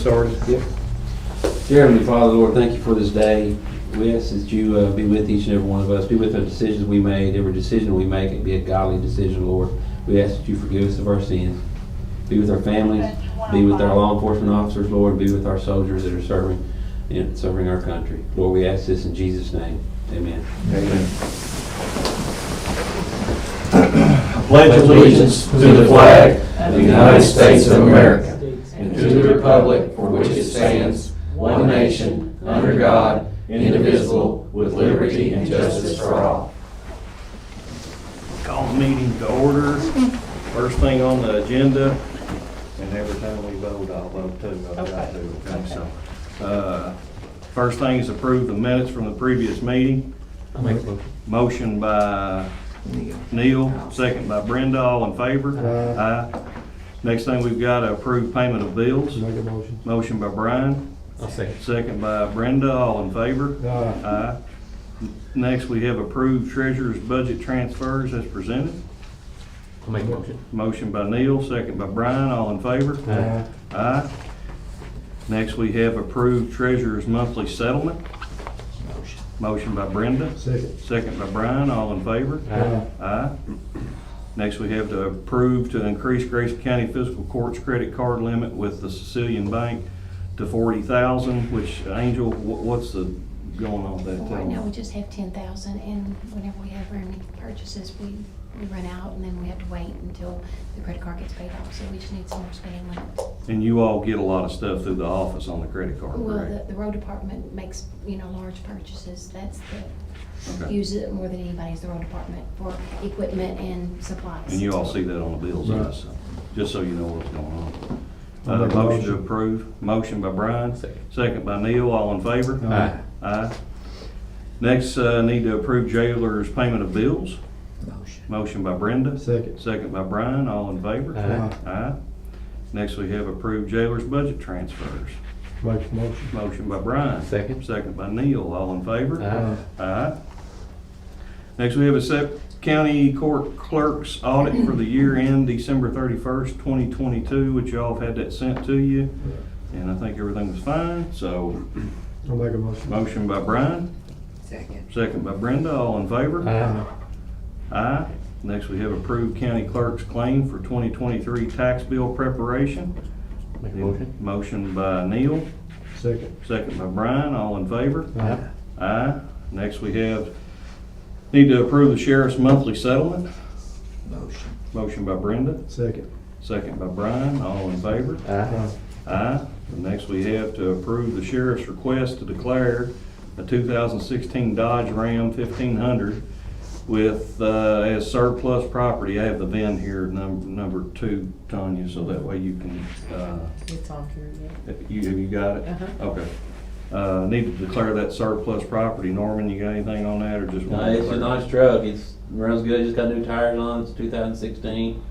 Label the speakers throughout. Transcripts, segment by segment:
Speaker 1: started.
Speaker 2: Yep. Dear Heavenly Father, Lord, thank you for this day. We ask that you be with each and every one of us, be with the decisions we made, every decision we make, it be a godly decision, Lord. We ask that you forgive us of our sins. Be with our families, be with our law enforcement officers, Lord, be with our soldiers that are serving our country. Lord, we ask this in Jesus' name. Amen.
Speaker 1: Amen.
Speaker 3: Pledge allegiance to the flag of the United States of America and to the republic for which it stands, one nation, under God, indivisible, with liberty and justice for all.
Speaker 1: Call the meeting to order. First thing on the agenda, and every time we vote, I'll vote too. I've got to, okay? So, first thing is approve the minutes from the previous meeting.
Speaker 2: I'll make a motion.
Speaker 1: Motion by Neil, second by Brenda, all in favor? Aye. Next thing we've got to approve payment of bills.
Speaker 2: Make a motion.
Speaker 1: Motion by Brian,
Speaker 2: I'll second.
Speaker 1: second by Brenda, all in favor? Aye. Next, we have approved treasurer's budget transfers as presented.
Speaker 2: I'll make a motion.
Speaker 1: Motion by Neil, second by Brian, all in favor?
Speaker 2: Aye.
Speaker 1: Aye. Next, we have approved treasurer's monthly settlement.
Speaker 2: Motion.
Speaker 1: Motion by Brenda,
Speaker 2: Second.
Speaker 1: second by Brian, all in favor?
Speaker 2: Aye.
Speaker 1: Aye. Next, we have to approve to increase Grayson County Fiscal Court's credit card limit with the Sicilian Bank to $40,000, which, Angel, what's the going on with that?
Speaker 4: Right now, we just have 10,000, and whenever we have any purchases, we run out, and then we have to wait until the credit card gets paid off, so we just need some more spending limits.
Speaker 1: And you all get a lot of stuff through the office on the credit card,
Speaker 4: Well,
Speaker 1: correct?
Speaker 4: the road department makes, large purchases. That's
Speaker 1: Okay.
Speaker 4: use it more than anybody's, the road department, for equipment and supplies.
Speaker 1: And you all see that on the bills, so, just so you know what's going on.
Speaker 2: I'll make a
Speaker 1: Motion to
Speaker 2: motion.
Speaker 1: approve, motion by Brian,
Speaker 2: Second.
Speaker 1: second by Neil, all in favor?
Speaker 2: Aye.
Speaker 1: Aye. Next, need to approve jailer's payment of bills.
Speaker 2: Motion.
Speaker 1: Motion by Brenda.
Speaker 2: Second.
Speaker 1: Second by Brian, all in favor?
Speaker 2: Aye.
Speaker 1: Aye. Next, we have approved jailer's budget transfers.
Speaker 2: Make a motion.
Speaker 1: Motion by Brian.
Speaker 2: Second.
Speaker 1: Second by Neil, all in favor?
Speaker 2: Aye.
Speaker 1: Aye. Next, we have a county court clerk's audit for the year end December 31st, 2022, which y'all have had that sent to you. And I think everything was fine, so
Speaker 2: I'll make a motion.
Speaker 1: motion by Brian.
Speaker 3: Second.
Speaker 1: Second by Brenda, all in favor?
Speaker 2: Aye.
Speaker 1: Aye. Next, we have approved county clerk's claim for 2023 tax bill preparation.
Speaker 2: Make a motion.
Speaker 1: Motion by Neil,
Speaker 2: Second.
Speaker 1: second by Brian, all in favor?
Speaker 2: Aye.
Speaker 1: Aye. Next, we need to approve the sheriff's monthly settlement.
Speaker 3: Motion.
Speaker 1: Motion by Brenda,
Speaker 2: Second.
Speaker 1: second by Brian, all in favor?
Speaker 2: Aye.
Speaker 1: Aye. And next, we have to approve the sheriff's request to declare a 2016 Dodge Ram 1500 with, as surplus property. I have the VIN here, number 2, Tanya, so that way you can,
Speaker 5: It's on here, yeah.
Speaker 1: have you got it?
Speaker 5: Uh-huh.
Speaker 1: Okay. Need to declare that surplus property. Norman, you got anything on that, or just?
Speaker 6: No,
Speaker 1: want to
Speaker 6: it's a
Speaker 1: declare?
Speaker 6: nice truck. It's runs good. Just got new tires on. It's 2016.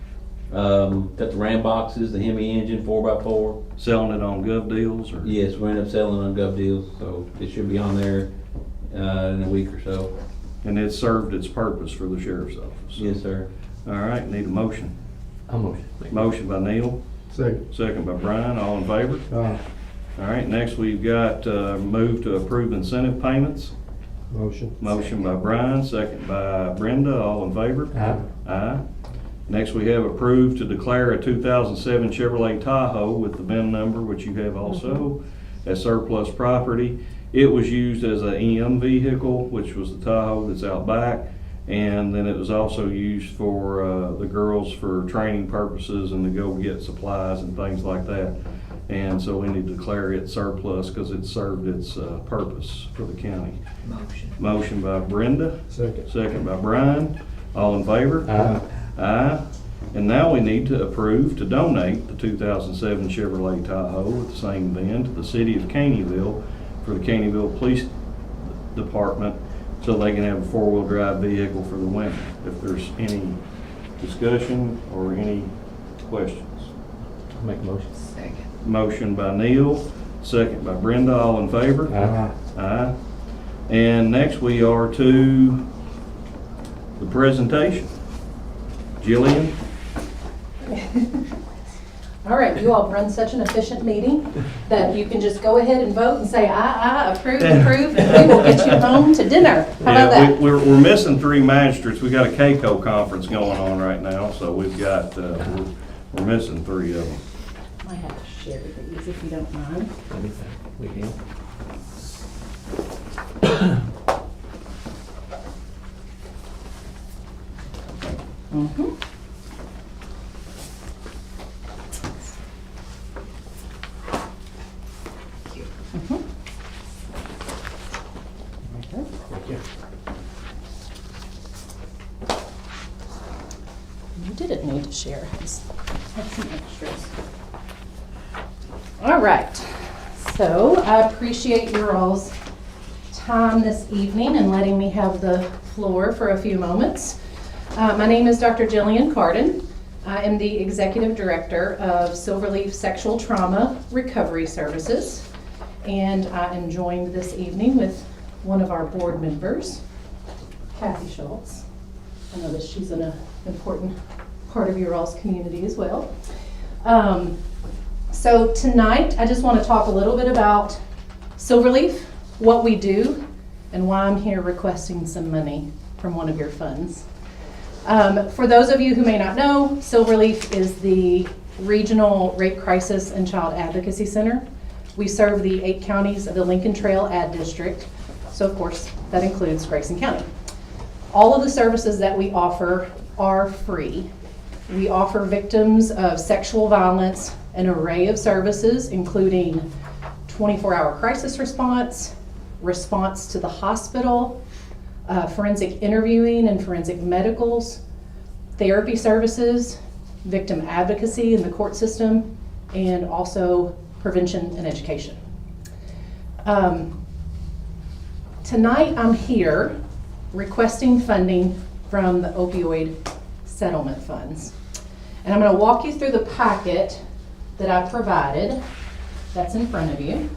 Speaker 6: Got the Ram boxes, the Hemi engine, 4x4.
Speaker 1: Selling it on Gov Deals, or?
Speaker 6: Yes, we ended up selling on Gov Deals, so it should be on there in a week or so.
Speaker 1: And it served its purpose for the sheriff's office?
Speaker 6: Yes, sir.
Speaker 1: All right, need a motion.
Speaker 2: I'll motion.
Speaker 1: Motion by Neil,
Speaker 2: Second.
Speaker 1: second by Brian, all in favor?
Speaker 2: Aye.
Speaker 1: All right, next we've got move to approve incentive payments.
Speaker 2: Motion.
Speaker 1: Motion by Brian, second by Brenda, all in favor?
Speaker 2: Aye.
Speaker 1: Aye. Next, we have approved to declare a 2007 Chevrolet Tahoe with the VIN number, which you have also, as surplus property. It was used as an EM vehicle, which was the Tahoe that's out back, and then it was also used for the girls for training purposes and to go get supplies and things like that. And so we need to declare it surplus because it served its purpose for the county.
Speaker 3: Motion.
Speaker 1: Motion by Brenda,
Speaker 2: Second.
Speaker 1: second by Brian. All in favor?
Speaker 2: Aye.
Speaker 1: Aye. And now we need to approve to donate the 2007 Chevrolet Tahoe with the same VIN to the city of Caneyville for the Caneyville Police Department so they can have a 4-wheel drive vehicle for the winter. If there's any discussion or any questions.
Speaker 2: I'll make a motion.
Speaker 3: Second.
Speaker 1: Motion by Neil, second by Brenda, all in favor?
Speaker 2: Aye.
Speaker 1: Aye. And next we are to the presentation. Jillian?
Speaker 7: All right, you all run such an efficient meeting that you can just go ahead and vote and say aye, approve, and we will get you home to dinner. How about
Speaker 1: Yeah,
Speaker 7: that?
Speaker 1: we're missing 3 magistrates. We got a KCO conference going on right now, so we've got, we're missing 3 of them.
Speaker 7: I have to share these if you don't mind.
Speaker 3: We can.
Speaker 7: Mhm. Mhm.
Speaker 3: Thank you.
Speaker 7: You didn't need to share. Just have some extras. All right. So I appreciate your all's time this evening and letting me have the floor for a few moments. My name is Dr. Jillian Carden. I am the Executive Director of Silverleaf Sexual Trauma Recovery Services. And I am joined this evening with one of our board members, Kathy Schultz. I know that she's an important part of your all's community as well. So tonight, I just want to talk a little bit about Silverleaf, what we do, and why I'm here requesting some money from one of your funds. For those of you who may not know, Silverleaf is the Regional Rape Crisis and Child Advocacy Center. We serve the 8 counties of the Lincoln Trail Ad District, so of course that includes Grayson County. All of the services that we offer are free. We offer victims of sexual violence an array of services, including 24-hour crisis response, response to the hospital, forensic interviewing and forensic medicals, therapy services, victim advocacy in the court system, and also prevention and education. Tonight I'm here requesting funding from the opioid settlement funds. And I'm going to walk you through the packet that I provided that's in front of you.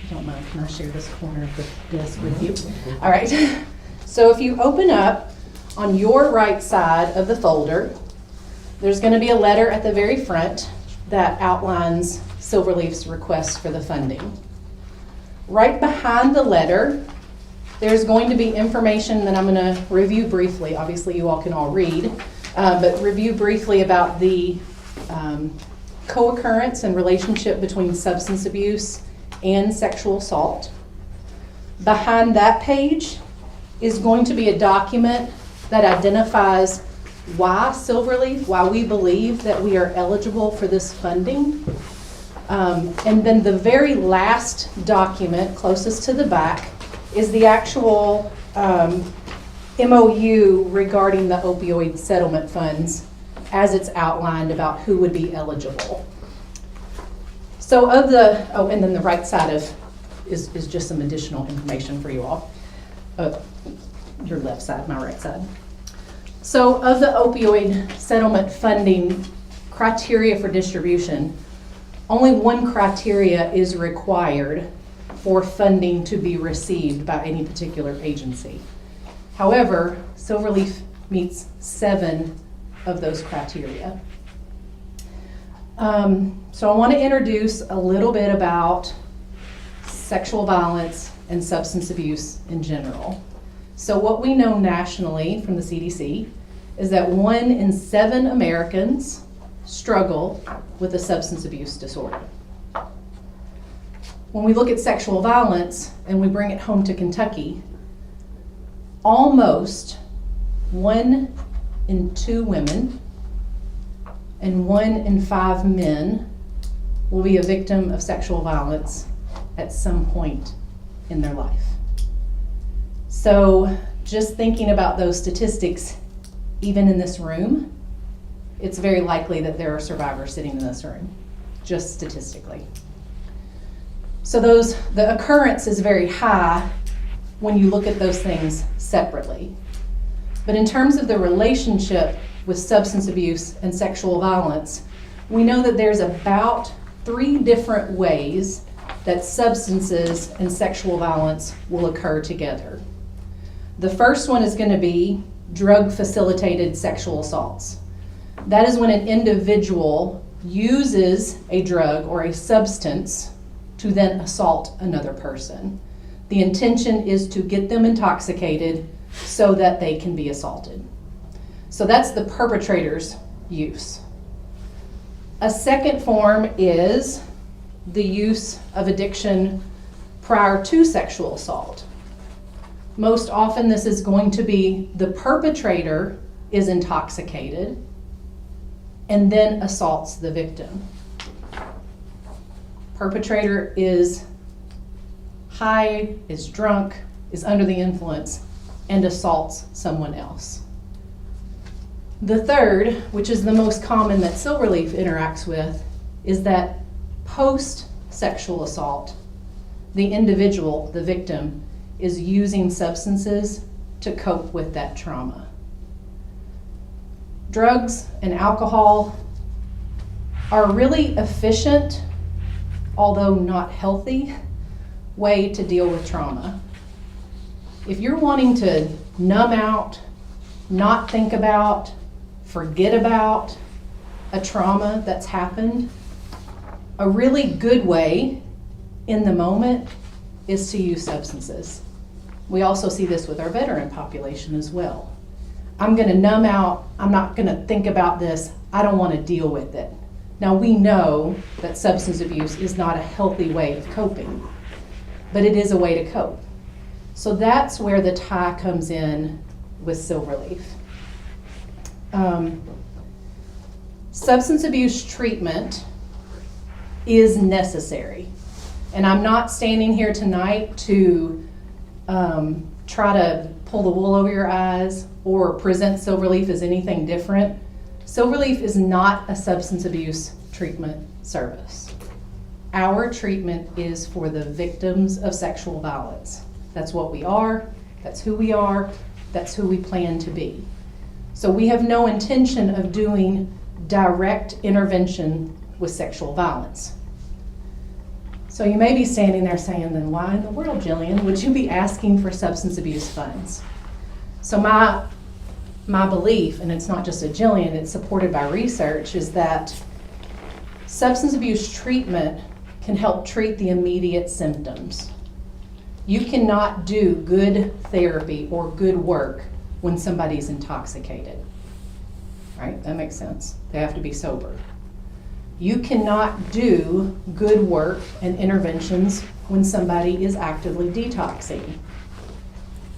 Speaker 7: If you don't mind, can I share this corner of the desk with you? All right. So if you open up on your right side of the folder, there's going to be a letter at the very front that outlines Silverleaf's request for the funding. Right behind the letter, there's going to be information that I'm going to review briefly. Obviously, you all can all read, but review briefly about the co-occurrence and relationship between substance abuse and sexual assault. Behind that page is going to be a document that identifies why Silverleaf, why we believe that we are eligible for this funding. And then the very last document, closest to the back, is the actual MOU regarding the opioid settlement funds as it's outlined about who would be eligible. So of the, and then the right side is just some additional information for you all. Your left side, my right side. So of the opioid settlement funding criteria for distribution, only one criteria is required for funding to be received by any particular agency. However, Silverleaf meets 7 of those criteria. So I want to introduce a little bit about sexual violence and substance abuse in general. So what we know nationally from the CDC is that 1 in 7 Americans struggle with a substance abuse disorder. When we look at sexual violence and we bring it home to Kentucky, almost 1 in 2 women and 1 in 5 men will be a victim of sexual violence at some point in their life. So just thinking about those statistics, even in this room, it's very likely that there are survivors sitting in this room, just statistically. So the occurrence is very high when you look at those things separately. But in terms of the relationship with substance abuse and sexual violence, we know that there's about 3 different ways that substances and sexual violence will occur together. The first one is going to be drug-facilitated sexual assaults. That is when an individual uses a drug or a substance to then assault another person. The intention is to get them intoxicated so that they can be assaulted. So that's the perpetrator's use. A second form is the use of addiction prior to sexual assault. Most often this is going to be the perpetrator is intoxicated and then assaults the victim. Perpetrator is high, is drunk, is under the influence, and assaults someone else. The third, which is the most common that Silverleaf interacts with, is that post-sexual assault, the individual, the victim, is using substances to cope with that trauma. Drugs and alcohol are really efficient, although not healthy, way to deal with trauma. If you're wanting to numb out, not think about, forget about a trauma that's happened, a really good way in the moment is to use substances. We also see this with our veteran population as well. I'm going to numb out, I'm not going to think about this, I don't want to deal with it. Now we know that substance abuse is not a healthy way of coping, but it is a way to cope. So that's where the tie comes in with Silverleaf. Substance abuse treatment is necessary. And I'm not standing here tonight to try to pull the wool over your eyes or present Silverleaf as anything different. Silverleaf is not a substance abuse treatment service. Our treatment is for the victims of sexual violence. That's what we are, that's who we are, that's who we plan to be. So we have no intention of doing direct intervention with sexual violence. So you may be standing there saying, then why in the world, Jillian, would you be asking for substance abuse funds? So my belief, and it's not just a Jillian, it's supported by research, is that substance abuse treatment can help treat the immediate symptoms. You cannot do good therapy or good work when somebody's intoxicated. Right? That makes sense. They have to be sober. You cannot do good work and interventions when somebody is actively detoxing.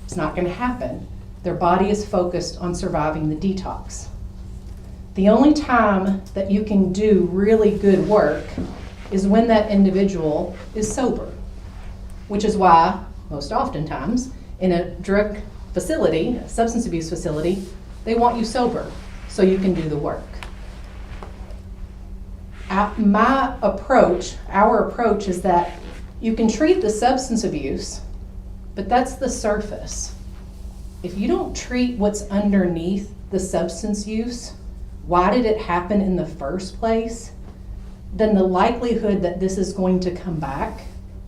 Speaker 7: It's not going to happen. Their body is focused on surviving the detox. The only time that you can do really good work is when that individual is sober, which is why most oftentimes in a drug facility, a substance abuse facility, they want you sober so you can do the work. Our approach is that you can treat the substance abuse, but that's the surface. If you don't treat what's underneath the substance use, why did it happen in the first place, then the likelihood that this is going to come back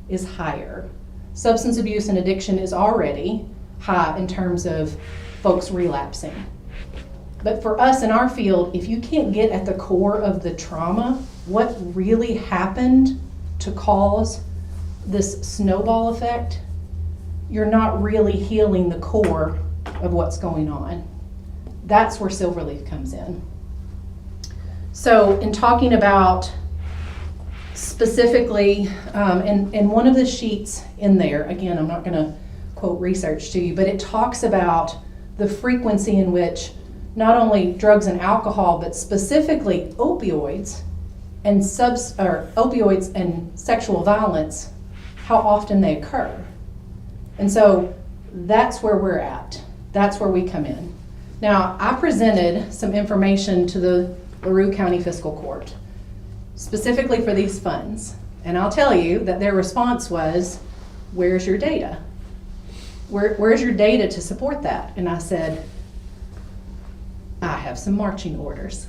Speaker 7: is higher. Substance abuse and addiction is already high in terms of folks relapsing. But for us in our field, if you can't get at the core of the trauma, what really happened to cause this snowball effect, you're not really healing the core of what's going on. That's where Silverleaf comes in. So in talking about specifically, in one of the sheets in there, again, I'm not going to quote research to you, but it talks about the frequency in which not only drugs and alcohol, but specifically opioids and opioids and sexual violence, how often they occur. And so that's where we're at. That's where we come in. Now, I presented some information to the LaRue County Fiscal Court, specifically for these funds. And I'll tell you that their response was, where's your data? Where's your data to support that? And I said, I have some marching orders.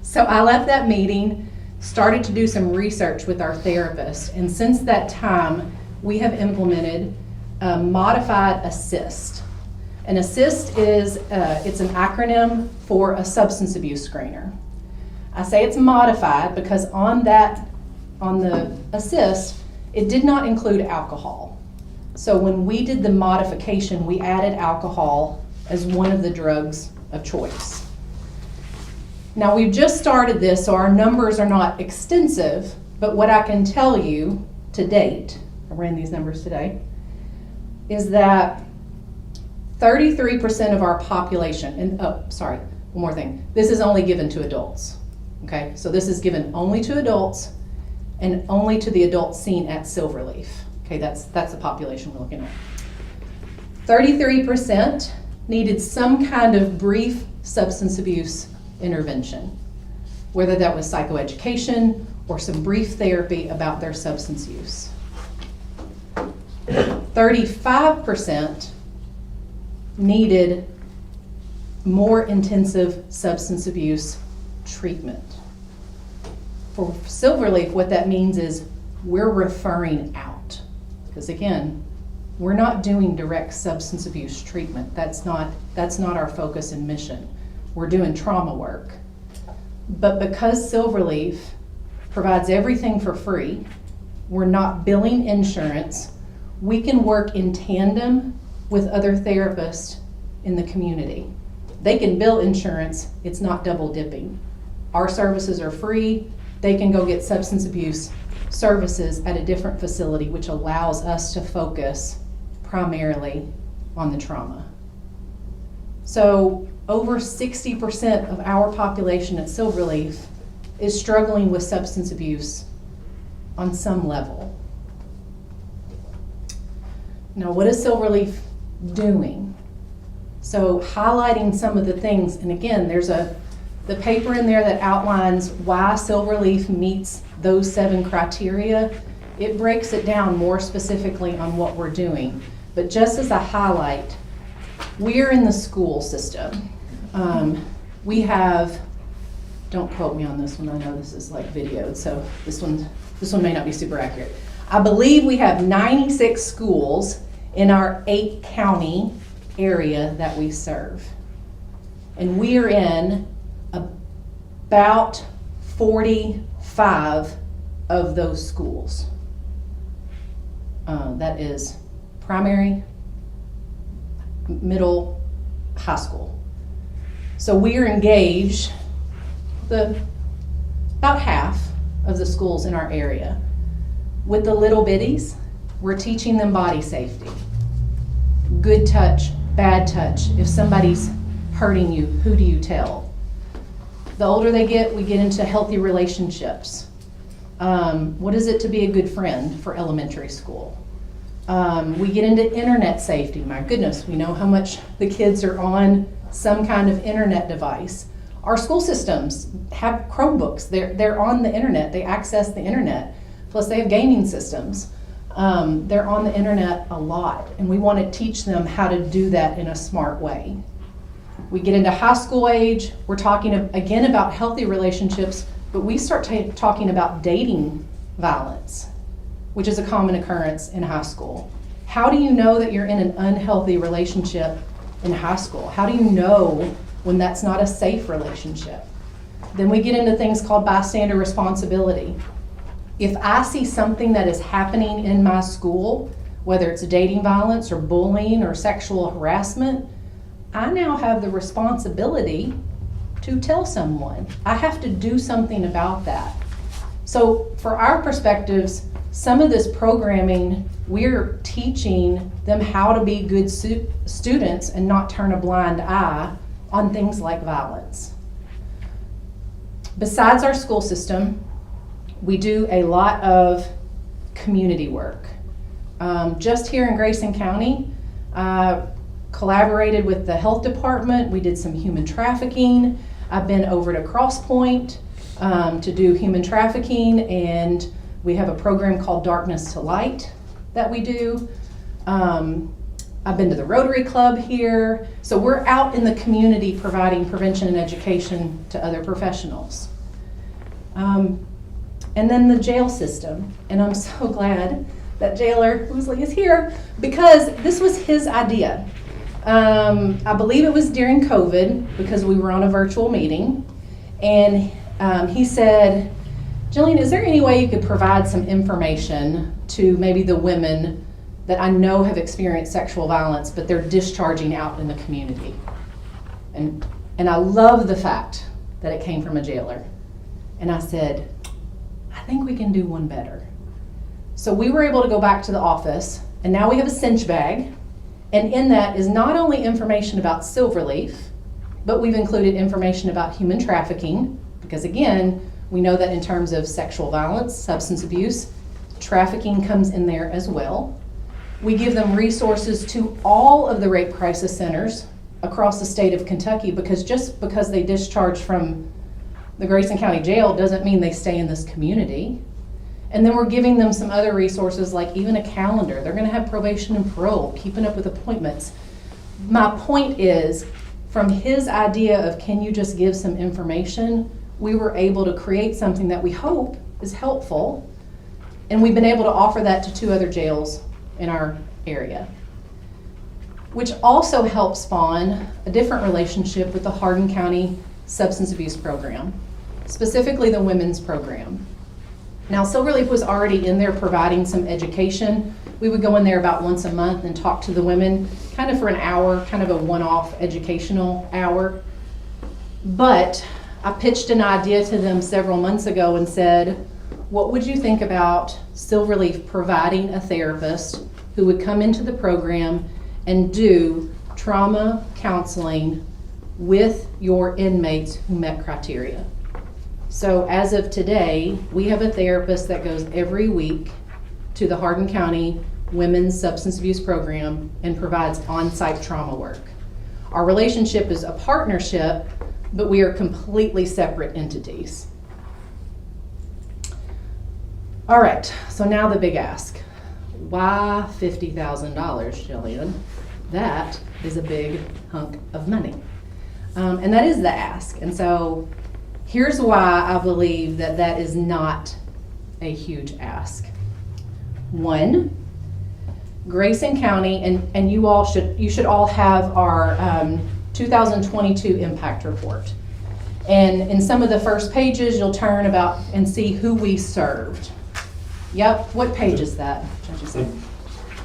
Speaker 7: So I left that meeting, started to do some research with our therapist, and since that time, we have implemented a modified ASSIST. An ASSIST is, it's an acronym for a substance abuse screener. I say it's modified because on the assist, it did not include alcohol. So when we did the modification, we added alcohol as one of the drugs of choice. Now we've just started this, so our numbers are not extensive, but what I can tell you to date, I ran these numbers today, is that 33% of our population, and one more thing, this is only given to adults, okay? So this is given only to adults and only to the adults seen at Silverleaf, okay? That's the population we're looking at. 33% needed some kind of brief substance abuse intervention, whether that was psychoeducation or some brief therapy about their substance use. 35% needed more intensive substance abuse treatment. For Silverleaf, what that means is we're referring out. Because again, we're not doing direct substance abuse treatment. That's not our focus and mission. We're doing trauma work. But because Silverleaf provides everything for free, we're not billing insurance, we can work in tandem with other therapists in the community. They can bill insurance, it's not double dipping. Our services are free, they can go get substance abuse services at a different facility, which allows us to focus primarily on the trauma. So over 60% of our population at Silverleaf is struggling with substance abuse on some level. Now, what is Silverleaf doing? So highlighting some of the things, and again, there's the paper in there that outlines why Silverleaf meets those 7 criteria. It breaks it down more specifically on what we're doing. But just as a highlight, we're in the school system. We have, don't quote me on this one, I know this is like videoed, so this one may not be super accurate. I believe we have 96 schools in our 8-county area that we serve. And we are in about 45 of those schools. That is primary, middle, high school. So we are engaged about half of the schools in our area. With the little bitties, we're teaching them body safety. Good touch, bad touch. If somebody's hurting you, who do you tell? The older they get, we get into healthy relationships. What is it to be a good friend for elementary school? We get into internet safety. My goodness, we know how much the kids are on some kind of internet device. Our school systems have Chromebooks. They're on the internet. They access the internet. Plus they have gaming systems. They're on the internet a lot, and we want to teach them how to do that in a smart way. We get into high school age, we're talking again about healthy relationships, but we start talking about dating violence, which is a common occurrence in high school. How do you know that you're in an unhealthy relationship in high school? How do you know when that's not a safe relationship? Then we get into things called bystander responsibility. If I see something that is happening in my school, whether it's dating violence or bullying or sexual harassment, I now have the responsibility to tell someone. I have to do something about that. So for our perspectives, some of this programming, we're teaching them how to be good students and not turn a blind eye on things like violence. Besides our school system, we do a lot of community work. Just here in Grayson County, collaborated with the health department. We did some human trafficking. I've been over to Cross Point to do human trafficking, and we have a program called Darkness to Light that we do. I've been to the Rotary Club here. So we're out in the community providing prevention and education to other professionals. And then the jail system, and I'm so glad that Jailer Woosley is here because this was his idea. I believe it was during COVID because we were on a virtual meeting, and he said, Jillian, is there any way you could provide some information to maybe the women that I know have experienced sexual violence, but they're discharging out in the community? And I love the fact that it came from a jailer. And I said, I think we can do one better. So we were able to go back to the office, and now we have a cinch bag, and in that is not only information about Silverleaf, but we've included information about human trafficking, because again, we know that in terms of sexual violence, substance abuse, trafficking comes in there as well. We give them resources to all of the rape crisis centers across the state of Kentucky, because just because they discharge from the Grayson County Jail doesn't mean they stay in this community. And then we're giving them some other resources, like even a calendar. They're gonna have probation and parole, keeping up with appointments. My point is, from his idea of can you just give some information, we were able to create something that we hope is helpful. And we've been able to offer that to 2 other jails in our area, which also helps spawn a different relationship with the Hardin County Substance Abuse Program, specifically the women's program. Now, Silverleaf was already in there providing some education. We would go in there about once a month and talk to the women, kind of for an hour, kind of a one-off educational hour. But I pitched an idea to them several months ago and said, what would you think about Silverleaf providing a therapist who would come into the program and do trauma counseling with your inmates who met criteria? So as of today, we have a therapist that goes every week to the Hardin County Women's Substance Abuse Program and provides on-site trauma work. Our relationship is a partnership, but we are completely separate entities. All right, so now the big ask. Why $50,000, Jillian? That is a big hunk of money. And that is the ask. And so here's why I believe that that is not a huge ask. One, Grayson County, and you should all have our 2022 impact report. And in some of the first pages, you'll turn about and see who we served. Yep, what page is that?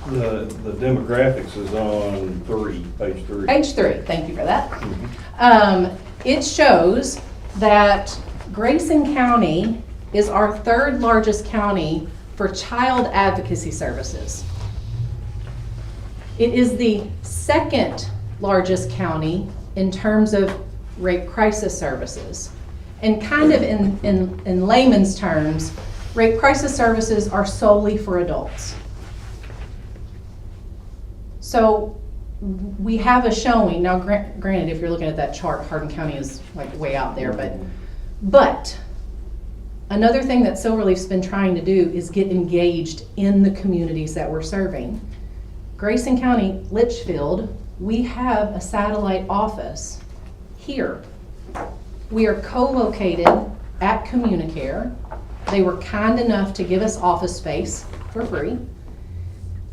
Speaker 1: The demographics is on page 3.
Speaker 7: Page 3, thank you for that. It shows that Grayson County is our 3rd largest county for child advocacy services. It is the 2nd largest county in terms of rape crisis services. And kind of in layman's terms, rape crisis services are solely for adults. So we have a showing. Now, granted, if you're looking at that chart, Hardin County is like way out there, but another thing that Silverleaf's been trying to do is get engaged in the communities that we're serving. Grayson County, Litchfield, we have a satellite office here. We are co-located at Communicare. They were kind enough to give us office space for free.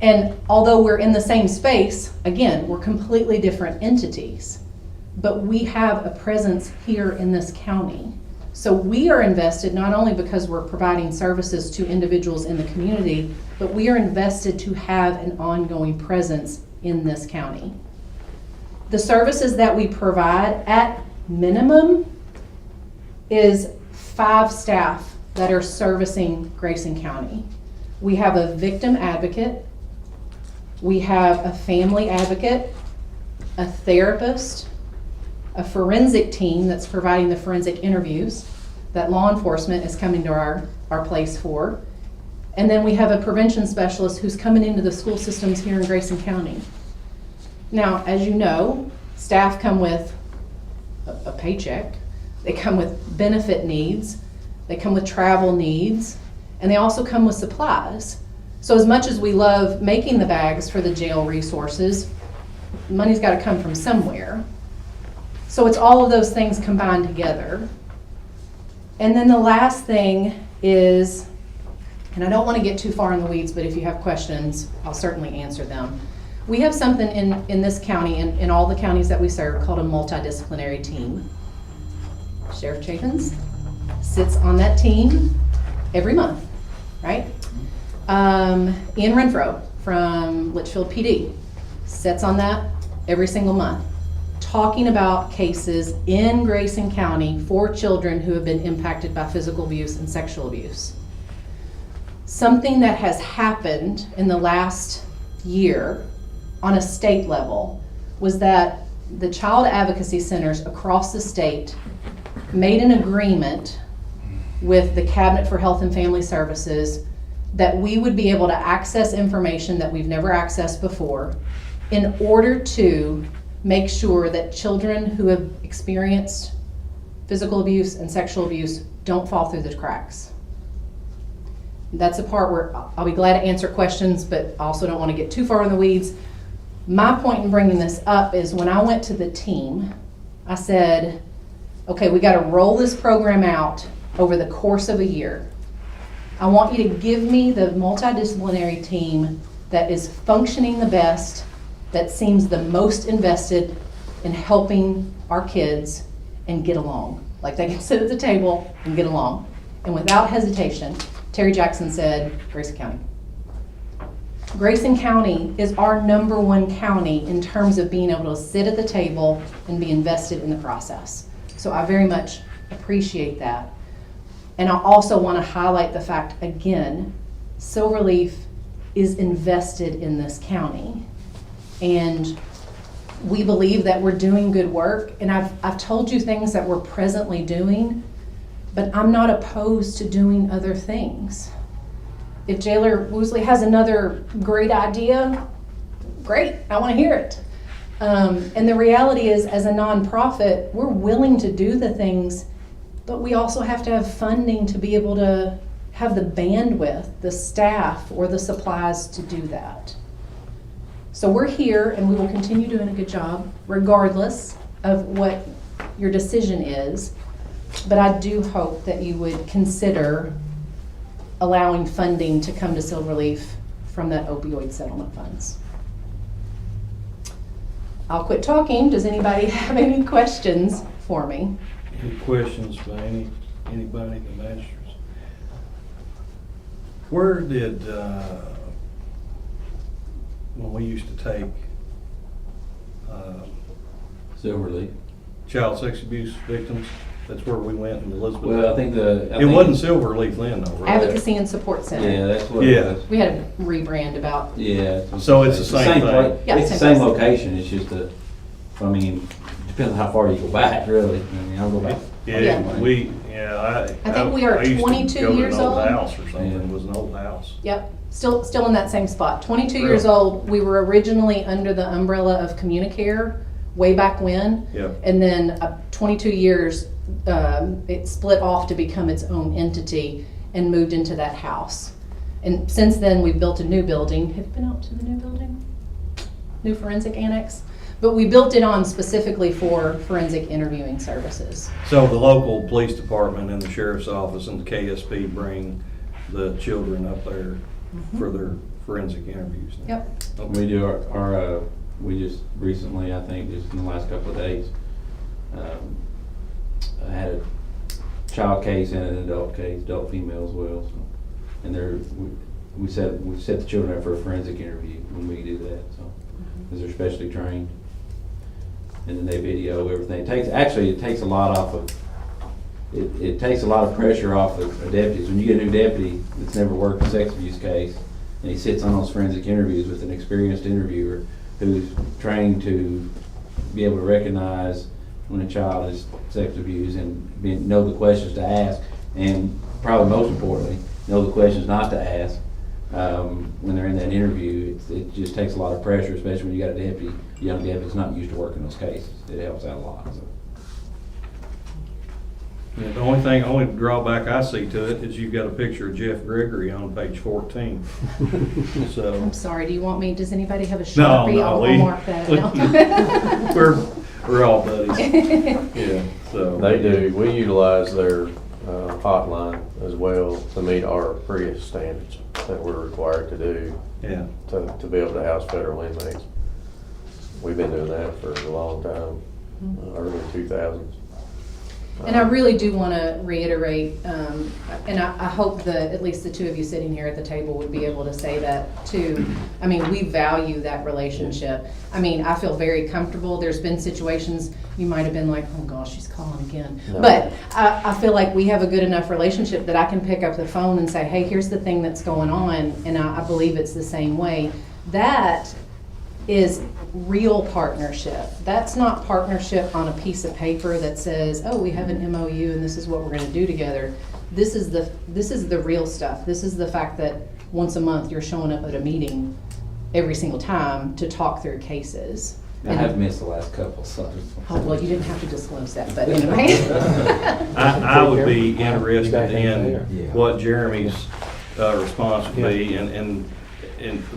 Speaker 7: And although we're in the same space, again, we're completely different entities, but we have a presence here in this county. So we are invested not only because we're providing services to individuals in the community, but we are invested to have an ongoing presence in this county. The services that we provide at minimum is 5 staff that are servicing Grayson County. We have a victim advocate, we have a family advocate, a therapist, a forensic team that's providing the forensic interviews that law enforcement is coming to our place for. And then we have a prevention specialist who's coming into the school systems here in Grayson County. Now, as you know, staff come with a paycheck, they come with benefit needs, they come with travel needs, and they also come with supplies. So as much as we love making the bags for the jail resources, money's got to come from somewhere. So it's all of those things combined together. And then the last thing is, and I don't want to get too far in the weeds, but if you have questions, I'll certainly answer them. We have something in this county, in all the counties that we serve, called a multidisciplinary team. Sheriff Chapins, sits on that team every month, right? Ian Renfro from Litchfield PD sits on that every single month, talking about cases in Grayson County for children who have been impacted by physical abuse and sexual abuse. Something that has happened in the last year on a state level was that the child advocacy centers across the state made an agreement with the Cabinet for Health and Family Services that we would be able to access information that we've never accessed before in order to make sure that children who have experienced physical abuse and sexual abuse don't fall through the cracks. That's the part where I'll be glad to answer questions, but also don't want to get too far in the weeds. My point in bringing this up is when I went to the team, I said, okay, we got to roll this program out over the course of a year. I want you to give me the multidisciplinary team that is functioning the best, that seems the most invested in helping our kids and get along. Like they can sit at the table and get along. And without hesitation, Terry Jackson said, Grayson County. Grayson County is our #1 county in terms of being able to sit at the table and be invested in the process. So I very much appreciate that. And I also want to highlight the fact, again, Silverleaf is invested in this county. And we believe that we're doing good work. And I've told you things that we're presently doing, but I'm not opposed to doing other things. If Jailer Woosley has another great idea, great, I want to hear it. And the reality is, as a nonprofit, we're willing to do the things, but we also have to have funding to be able to have the bandwidth, the staff, or the supplies to do that. So we're here and we will continue doing a good job regardless of what your decision is. But I do hope that you would consider allowing funding to come to Silverleaf from that opioid settlement funds. I'll quit talking. Does anybody have any questions for me?
Speaker 1: Any questions by anybody in the magistrates? Where did, when we used to take
Speaker 6: Silverleaf.
Speaker 1: child sex abuse victims, that's where we went in Elizabeth?
Speaker 6: Well, I think
Speaker 1: It wasn't Silverleaf then though, right?
Speaker 7: Advocacy and Support Center.
Speaker 6: Yeah, that's what
Speaker 1: Yeah.
Speaker 6: it was.
Speaker 7: We had a rebrand about,
Speaker 6: Yeah.
Speaker 1: So it's the same thing?
Speaker 7: Yeah,
Speaker 6: It's the
Speaker 7: same
Speaker 6: same
Speaker 7: place.
Speaker 6: location, it's just I mean, depends on how far you go back, really. I mean, I'll go back.
Speaker 1: Yeah,
Speaker 7: I think we are
Speaker 1: I used to
Speaker 7: 22
Speaker 1: go to
Speaker 7: years
Speaker 1: an old
Speaker 7: old.
Speaker 1: house or something,
Speaker 6: Yeah.
Speaker 1: it was an old house.
Speaker 7: yep, still in that same spot. 22 years
Speaker 1: Really?
Speaker 7: old. We were originally under the umbrella of Communicare way back when.
Speaker 1: Yep.
Speaker 7: And then 22 years, it split off to become its own entity and moved into that house. And since then, we've built a new building. Have you been out to the new building? New forensic annex? But we built it on specifically for forensic interviewing services.
Speaker 1: So the local police department and the sheriff's office and the KSP bring the children up there for their forensic interviews?
Speaker 7: Yep.
Speaker 1: Okay.
Speaker 6: We do we just recently, I think, just in the last couple of days, I had a child case and an adult case, adult female as well. So, and we set the children up for a forensic interview when we do that. So, because they're specially trained, and then they video everything. It takes a lot off of. It takes a lot of pressure off of deputies. When you get a new deputy that's never worked a sex abuse case, and he sits on those forensic interviews with an experienced interviewer who's trained to be able to recognize when a child is sex abused and know the questions to ask, and probably most importantly, know the questions not to ask when they're in that interview. It just takes a lot of pressure, especially when you got a young deputy that's not used to working those cases. It helps out a lot. So.
Speaker 1: Yeah, the only drawback I see to it is you've got a picture of Jeff Gregory on page 14. So.
Speaker 7: I'm sorry, do you want me, does anybody have a
Speaker 1: No,
Speaker 7: Sharpie?
Speaker 1: no,
Speaker 7: I'll mark that out.
Speaker 1: We're all buddies. Yeah, so.
Speaker 3: They do, we utilize their hotline as well to meet our PREA standards that we're required to do
Speaker 1: Yeah.
Speaker 3: to be able to house federal inmates. We've been doing that for a long time, early 2000s.
Speaker 7: And I really do want to reiterate, and I hope that at least the two of you sitting here at the table would be able to say that too. I mean, we value that relationship. I mean, I feel very comfortable. There's been situations you might have been like, oh gosh, she's calling again.
Speaker 3: No.
Speaker 7: But I feel like we have a good enough relationship that I can pick up the phone and say, hey, here's the thing that's going on. And I believe it's the same way. That is real partnership. That's not partnership on a piece of paper that says, oh, we have an MOU and this is what we're going to do together. This is the real stuff. This is the fact that once a month you're showing up at a meeting every single time to talk through cases.
Speaker 6: I have missed the last couple, so.
Speaker 7: Oh, well, you didn't have to disclose that, but anyway.
Speaker 1: I would be interested in what Jeremy's response would be, and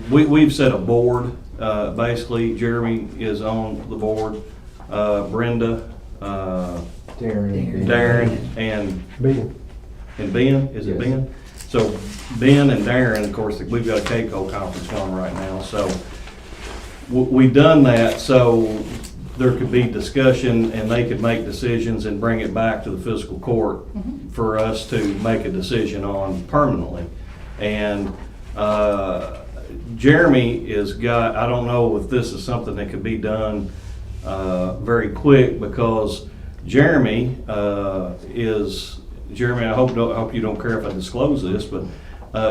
Speaker 1: we've set a board. Basically, Jeremy is on the board, Brenda, Darren, and Ben, is it
Speaker 3: Yes.
Speaker 1: Ben? So Ben and Darren, of course, we've got a KCO conference going right now, so we've done that so there could be discussion and they could make decisions and bring it back to the fiscal court for us to make a decision on permanently. And Jeremy is got, I don't know if this is something that could be done very quick, because Jeremy Jeremy, I hope you don't care if I disclose this, but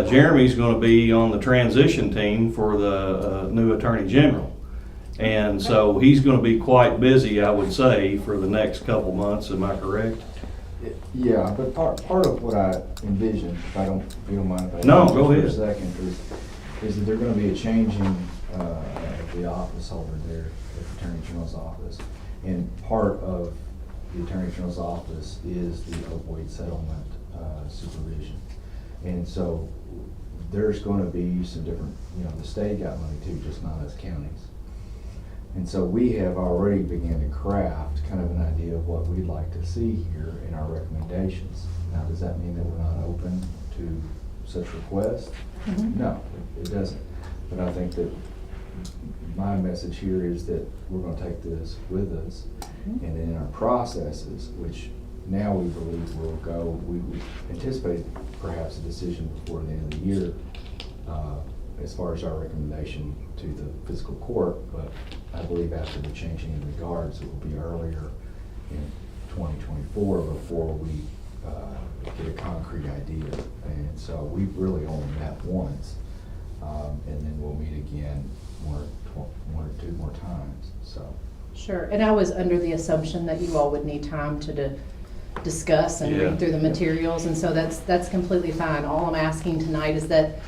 Speaker 1: Jeremy's going to be on the transition team for the new Attorney General. And so he's going to be quite busy, I would say, for the next couple months. Am I correct?
Speaker 8: Yeah, but part of what I envision, if you don't mind if I.
Speaker 1: No, go ahead.
Speaker 8: For a second, is that there's gonna be a changing of the office holder there at the Attorney General's office. And part of the Attorney General's office is the opioid settlement supervision. And so there's gonna be some different, the state got money too, just not us counties. And so we have already begun to craft kind of an idea of what we'd like to see here in our recommendations. Now, does that mean that we're not open to such requests? No, it doesn't. But I think that my message here is that we're going to take this with us, and in our processes, which now we believe will go, we anticipate perhaps a decision before the end of the year as far as our recommendation to the fiscal court, but I believe after the changing in the guards, it will be earlier in 2024 before we get a concrete idea. And so we've really only met once, and then we'll meet again one or two more times. So.
Speaker 7: Sure, and I was under the assumption that you all would need time to discuss and read through the materials, and so that's completely fine. All I'm asking tonight is that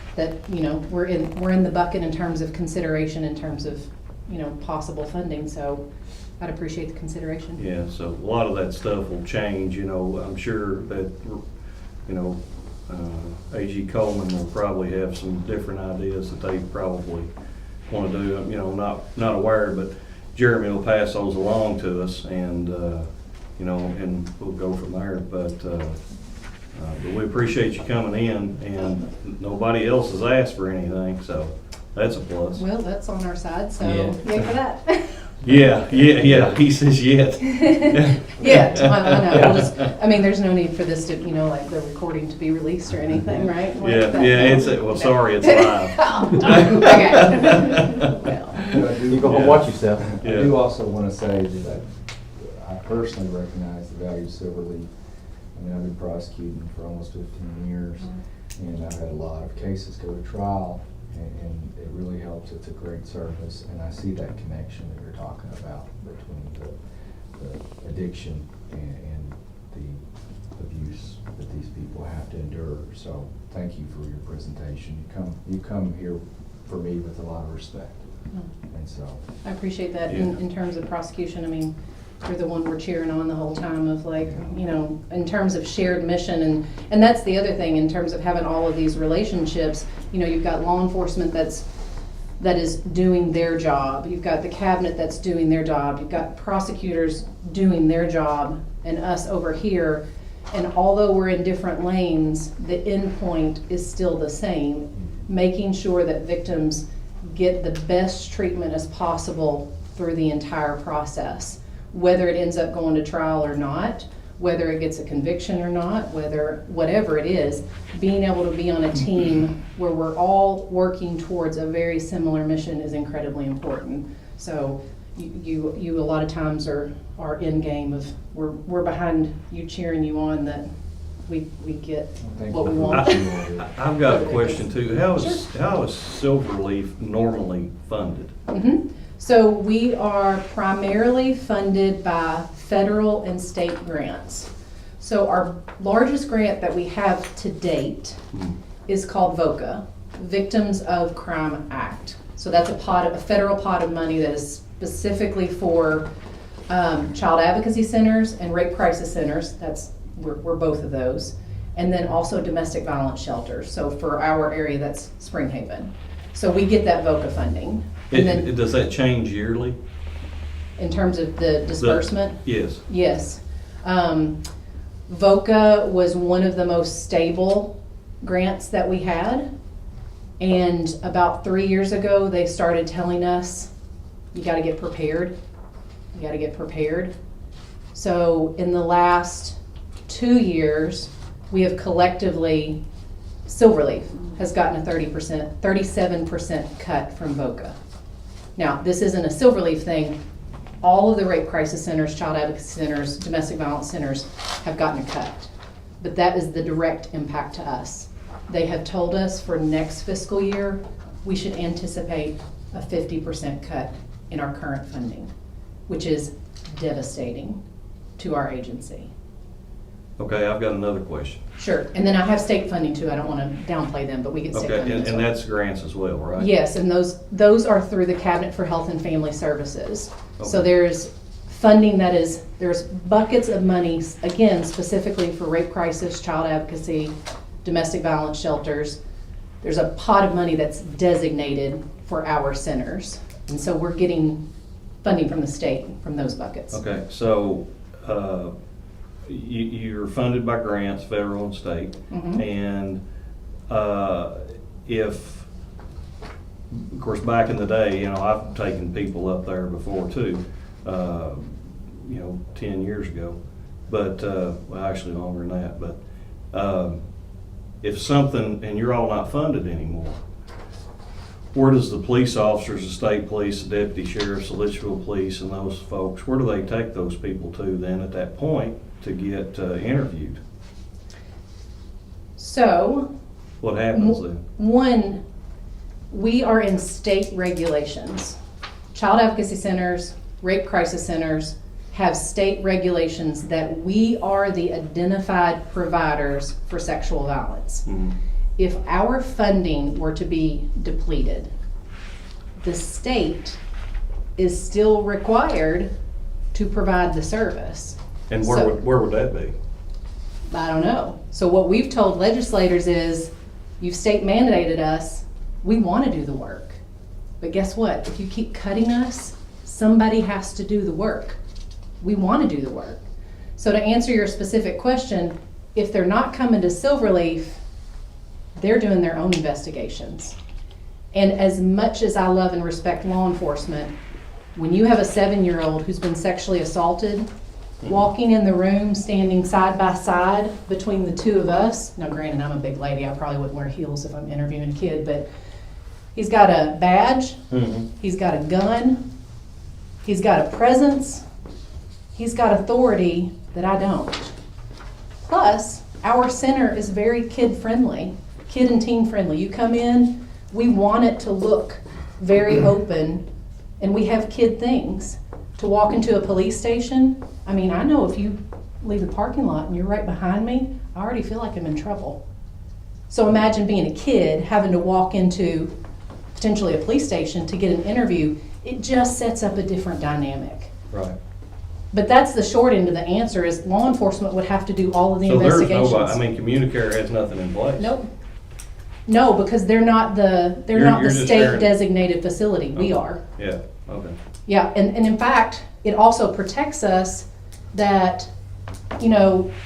Speaker 7: we're in the bucket in terms of consideration, in terms of possible funding. So I'd appreciate the consideration.
Speaker 1: Yeah, so a lot of that stuff will change. I'm sure that A.G. Coleman will probably have some different ideas that they probably want to do. Not aware, but Jeremy will pass those along to us, and and we'll go from there. But we appreciate you coming in, and nobody else has asked for anything, so that's a plus.
Speaker 7: Well, that's on our side, so
Speaker 6: Yeah.
Speaker 7: yay for that.
Speaker 1: Yeah, he says yet.
Speaker 7: Yeah, I know. There's no need for this to, like the recording to be released or anything, right?
Speaker 1: Sorry, it's live.
Speaker 7: Okay. Well,
Speaker 8: You
Speaker 3: go home, watch yourself.
Speaker 8: I do also want to say that I personally recognize the value of Silverleaf. I've been prosecuting for almost 15 years, and I've had a lot of cases go to trial, and it really helps. It's a great service, and I see that connection that you're talking about between the addiction and the abuse that these people have to endure. So thank you for your presentation. You come here for me with a lot of respect. And so
Speaker 7: I appreciate that. In terms of prosecution, you're the one we're cheering on the whole time of in terms of shared mission, and that's the other thing in terms of having all of these relationships. You've got law enforcement that is doing their job. You've got the cabinet that's doing their job. You've got prosecutors doing their job, and us over here. And although we're in different lanes, the end point is still the same, making sure that victims get the best treatment as possible through the entire process. Whether it ends up going to trial or not, whether it gets a conviction or not, whatever it is, being able to be on a team where we're all working towards a very similar mission is incredibly important. So you a lot of times are in game of, we're behind you, cheering you on, that we get
Speaker 8: Thank
Speaker 7: what
Speaker 8: you
Speaker 7: we
Speaker 8: for
Speaker 7: want.
Speaker 8: what you all do.
Speaker 1: I've got a question too. How is Silverleaf normally funded?
Speaker 7: So we are primarily funded by federal and state grants. So our largest grant that we have to date is called VOCA, Victims of Crime Act. So that's a federal pot of money that is specifically for child advocacy centers and rape crisis centers. We're both of those. And then also domestic violence shelters. So for our area, that's Spring Haven. So we get that VOCA funding. And then
Speaker 1: Does that change yearly?
Speaker 7: in terms of the disbursement,
Speaker 1: Yes.
Speaker 7: yes. VOCA was one of the most stable grants that we had. And about 3 years ago, they started telling us, you gotta get prepared. You gotta get prepared. So in the last 2 years, we have collectively, Silverleaf has gotten a 37% cut from VOCA. Now, this isn't a Silverleaf thing. All of the rape crisis centers, child advocacy centers, domestic violence centers have gotten a cut. But that is the direct impact to us. They have told us for next fiscal year, we should anticipate a 50% cut in our current funding, which is devastating to our agency.
Speaker 1: Okay, I've got another question.
Speaker 7: Sure, and then I have state funding too. I don't want to downplay them, but we get state
Speaker 1: Okay,
Speaker 7: funding as
Speaker 1: and
Speaker 7: well.
Speaker 1: that's grants as well, right?
Speaker 7: Yes, and those are through the Cabinet for Health and Family Services. So
Speaker 1: Okay.
Speaker 7: there's funding there's buckets of money, again, specifically for rape crisis, child advocacy, domestic violence shelters. There's a pot of money that's designated for our centers. And so we're getting funding from the state from those buckets.
Speaker 1: Okay, so, you're funded by grants, federal and state,
Speaker 7: Mhm.
Speaker 1: and if, of course, back in the day, I've taken people up there before too, 10 years ago, but, well, actually longer than that, but if something, and you're all not funded anymore, where does the police officers, the state police, the deputy sheriffs, the Litchfield police, and those folks, where do they take those people to then at that point to get interviewed?
Speaker 7: So,
Speaker 1: What happens then?
Speaker 7: one, we are in state regulations. Child advocacy centers, rape crisis centers have state regulations that we are the identified providers for sexual violence.
Speaker 1: Mhm.
Speaker 7: If our funding were to be depleted, the state is still required to provide the service.
Speaker 1: And
Speaker 7: So-
Speaker 1: where would that be?
Speaker 7: I don't know. So what we've told legislators is, you've state mandated us, we want to do the work. But guess what? If you keep cutting us, somebody has to do the work. We want to do the work. So to answer your specific question, if they're not coming to Silverleaf, they're doing their own investigations. And as much as I love and respect law enforcement, when you have a 7-year-old who's been sexually assaulted, walking in the room, standing side by side between the two of us. Now, granted, I'm a big lady. I probably wouldn't wear heels if I'm interviewing a kid, but he's got a badge.
Speaker 1: Mhm.
Speaker 7: He's got a gun. He's got a presence. He's got authority that I don't. Plus, our center is very kid-friendly, kid and teen-friendly. You come in, we want it to look very open, and we have kid things. To walk into a police station, I mean, I know if you leave the parking lot and you're right behind me, I already feel like I'm in trouble. So imagine being a kid having to walk into potentially a police station to get an interview. It just sets up a different dynamic.
Speaker 1: Right.
Speaker 7: But that's the short end of the answer, is law enforcement would have to do all of the
Speaker 1: So there's
Speaker 7: investigations.
Speaker 1: nobody, Communicare has nothing in place?
Speaker 7: Nope. No, because they're not the
Speaker 1: You're just
Speaker 7: state
Speaker 1: there.
Speaker 7: designated facility. We
Speaker 1: Okay.
Speaker 7: are.
Speaker 1: Yeah, okay.
Speaker 7: Yeah, and in fact, it also protects us that,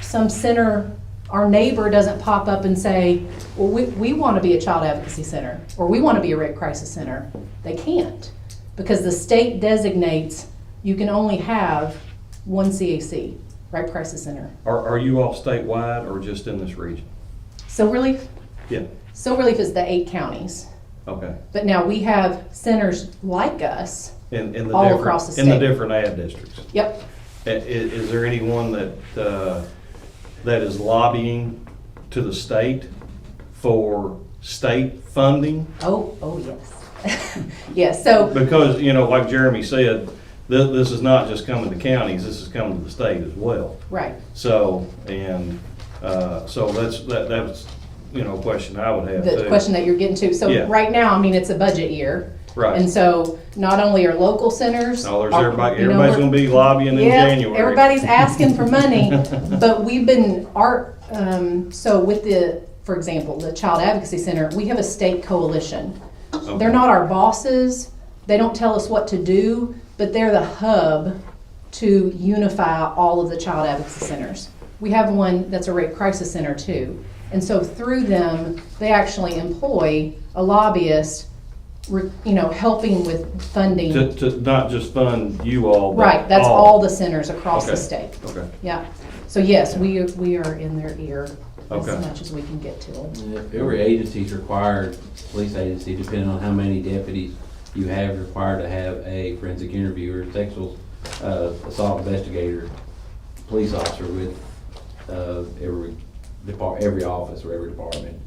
Speaker 7: some center, our neighbor doesn't pop up and say, well, we want to be a child advocacy center, or we want to be a rape crisis center. They can't, because the state designates you can only have one CAC. Right Crisis Center.
Speaker 1: Are you all statewide or just in this region?
Speaker 7: Silverleaf?
Speaker 1: Yeah,
Speaker 7: Silverleaf is the 8 counties.
Speaker 1: okay.
Speaker 7: But now we have centers like us.
Speaker 1: In the
Speaker 7: All
Speaker 1: different,
Speaker 7: across the
Speaker 1: in the
Speaker 7: state.
Speaker 1: different ad districts.
Speaker 7: Yep.
Speaker 1: Is there anyone that is lobbying to the state for state funding?
Speaker 7: Oh, yes. Yes, so,
Speaker 1: Because, you know, like Jeremy said, this is not just coming to counties, this is coming to the state as well.
Speaker 7: right.
Speaker 1: So, and, so that's, you know, a question I would have too.
Speaker 7: The question that you're getting to. So
Speaker 1: Yeah.
Speaker 7: right now, I mean, it's a budget year.
Speaker 1: Right.
Speaker 7: And so not only are local centers.
Speaker 1: No, there's
Speaker 7: are-
Speaker 1: everybody,
Speaker 7: you know,
Speaker 1: everybody's
Speaker 7: we're-
Speaker 1: gonna be lobbying in
Speaker 7: Yep,
Speaker 1: January.
Speaker 7: everybody's asking for money, but we've been, so with for example, the Child Advocacy Center, we have a state coalition.
Speaker 1: Okay.
Speaker 7: They're not our bosses, they don't tell us what to do, but they're the hub to unify all of the child advocacy centers. We have one that's a rape crisis center too. And so through them, they actually employ a lobbyist, helping with funding.
Speaker 1: To not just fund you all, but
Speaker 7: Right, that's all the centers across the
Speaker 1: Okay.
Speaker 7: state.
Speaker 1: Okay,
Speaker 7: Yeah. So yes, we are in their ear as
Speaker 1: Okay.
Speaker 7: much as we can get to them.
Speaker 2: Every agency's required, police agency, depending on how many deputies you have, required to have a forensic interviewer, sexual assault investigator, police officer with every office or every department.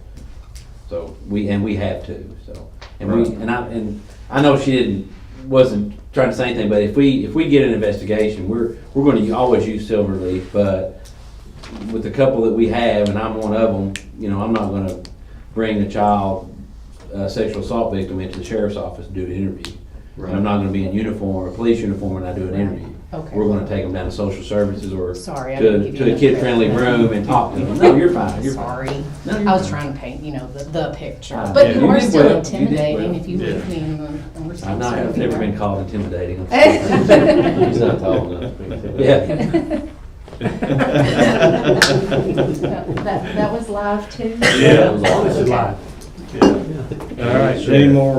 Speaker 2: So we have two. So I know she wasn't trying to say anything, but if we get an investigation, we're going to always use Silverleaf, but with the couple that we have, and I'm one of them, I'm not going to bring a child sexual assault victim into the sheriff's office to do an interview.
Speaker 1: Right.
Speaker 2: And I'm not going to be in uniform or police uniform when I do an interview.
Speaker 7: Okay.
Speaker 2: We're going to take them down to social services or
Speaker 7: Sorry, I didn't
Speaker 2: to
Speaker 7: give
Speaker 2: to
Speaker 7: you
Speaker 2: a
Speaker 7: enough
Speaker 2: kid-friendly
Speaker 7: credit.
Speaker 2: room and talk to them. No, you're fine. You're fine.
Speaker 7: Sorry.
Speaker 2: No, you're
Speaker 7: I was
Speaker 2: fine.
Speaker 7: trying to paint, the picture.
Speaker 2: Yeah,
Speaker 7: But you
Speaker 2: you
Speaker 7: are
Speaker 2: did
Speaker 7: still
Speaker 2: well. You did
Speaker 7: intimidating
Speaker 2: well.
Speaker 7: if you
Speaker 1: Yeah.
Speaker 7: leave me in the
Speaker 2: I've never been called intimidating.
Speaker 6: He's not tall enough.
Speaker 2: Yeah.
Speaker 7: That was live too?
Speaker 1: Yeah.
Speaker 6: As long as it's live.
Speaker 1: all right,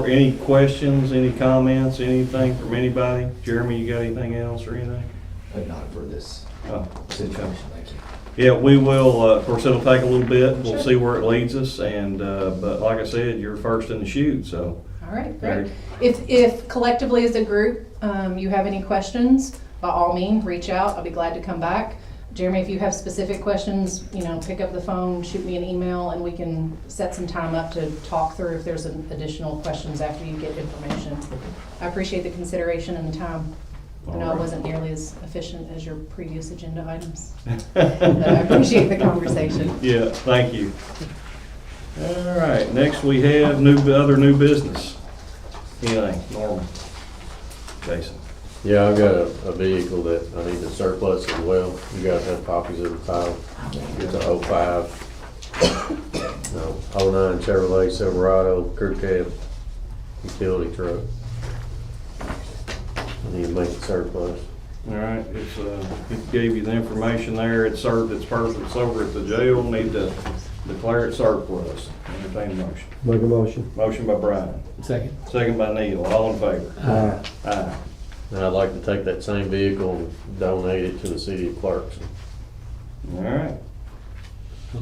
Speaker 1: any questions, any comments, anything from anybody? Jeremy, you got anything else or anything?
Speaker 8: But not for this
Speaker 1: Oh,
Speaker 8: situation, thank you.
Speaker 1: yeah, we will, of course, it'll take a little bit, we'll see where it leads us, and, but like I said, you're first in the chute, so.
Speaker 7: All right, great. If collectively as a group, you have any questions, by all means, reach out. I'll be glad to come back. Jeremy, if you have specific questions, pick up the phone, shoot me an email, and we can set some time up to talk through if there's additional questions after you get information. I appreciate the consideration and the time. I know I wasn't nearly as efficient as your previous agenda items, but I appreciate the conversation.
Speaker 1: Yeah, thank you. All right, next we have other new business. Anything, Norman? Jason?
Speaker 9: Yeah, I've got a vehicle that I need to surplus as well. You guys have copies of the title. It's a 09 Chevrolet Silverado crew cab utility truck. I need to make it surplus.
Speaker 1: All right, it gave you the information there, it served its purpose over at the jail, need to declare it surplus. Entertain a motion.
Speaker 3: Make a motion.
Speaker 1: Motion by Brian,
Speaker 3: Second.
Speaker 1: second by Neil, all in favor? Aye.
Speaker 9: And I'd like to take that same vehicle and donate it to the city of Clarkson.
Speaker 1: All right.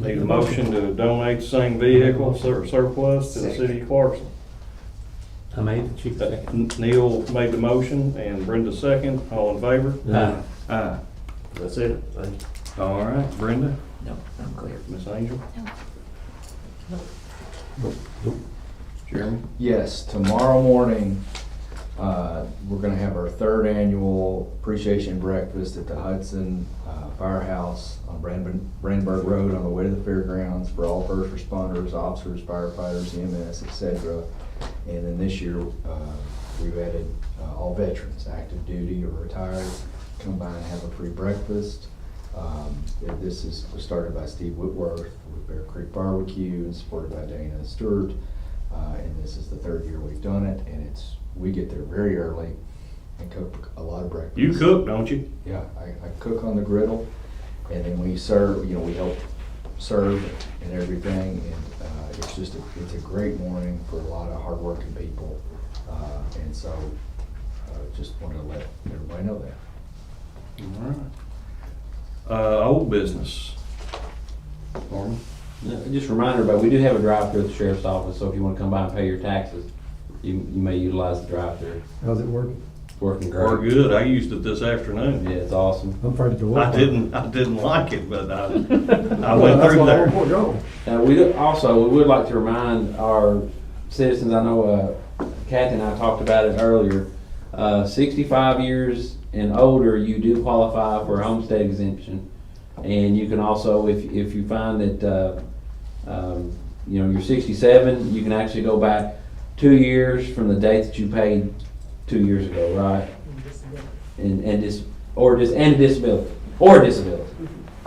Speaker 1: Need a motion to donate the same vehicle surplus to the city of Clarkson.
Speaker 3: I made the chief second.
Speaker 1: Neil made the motion and Brenda second, all in favor?
Speaker 3: Aye.
Speaker 1: Aye.
Speaker 9: That's it. Thank you.
Speaker 1: All right, Brenda,
Speaker 8: No, I'm clear.
Speaker 1: Miss Angel,
Speaker 4: No.
Speaker 1: Jeremy?
Speaker 8: Yes, tomorrow morning, we're gonna have our third annual appreciation breakfast at the Hudson Firehouse on Brandenburg Road on the way to the fairgrounds for all first responders, officers, firefighters, EMS, etc. And then this year, we've added all veterans, active duty or retired, come by and have a free breakfast. This was started by Steve Whitworth with Bear Creek Barbecue and supported by Dana Stewart. And this is the third year we've done it, and we get there very early and cook a lot of breakfast.
Speaker 1: You cook, don't you?
Speaker 8: Yeah, I cook on the griddle, and then we serve, we help serve and everything, and it's a great morning for a lot of hardworking people, and so just wanted to let everybody know that.
Speaker 1: All right. Old business. Norman?
Speaker 2: Just a reminder, but we do have a drive-through at the sheriff's office, so if you want to come by and pay your taxes, you may utilize the drive-through.
Speaker 3: How's it working?
Speaker 2: It's working
Speaker 1: We're
Speaker 2: great.
Speaker 1: good. I used it this afternoon.
Speaker 2: Yeah, it's awesome.
Speaker 3: I'm afraid to go up.
Speaker 1: I didn't like it, but I went through there.
Speaker 2: We would like to remind our citizens, I know Kathy and I talked about it earlier, 65 years and older, you do qualify for a homestead exemption. And you can also, if you find that, you're 67, you can actually go back 2 years from the date that you paid 2 years ago, right? And a disability,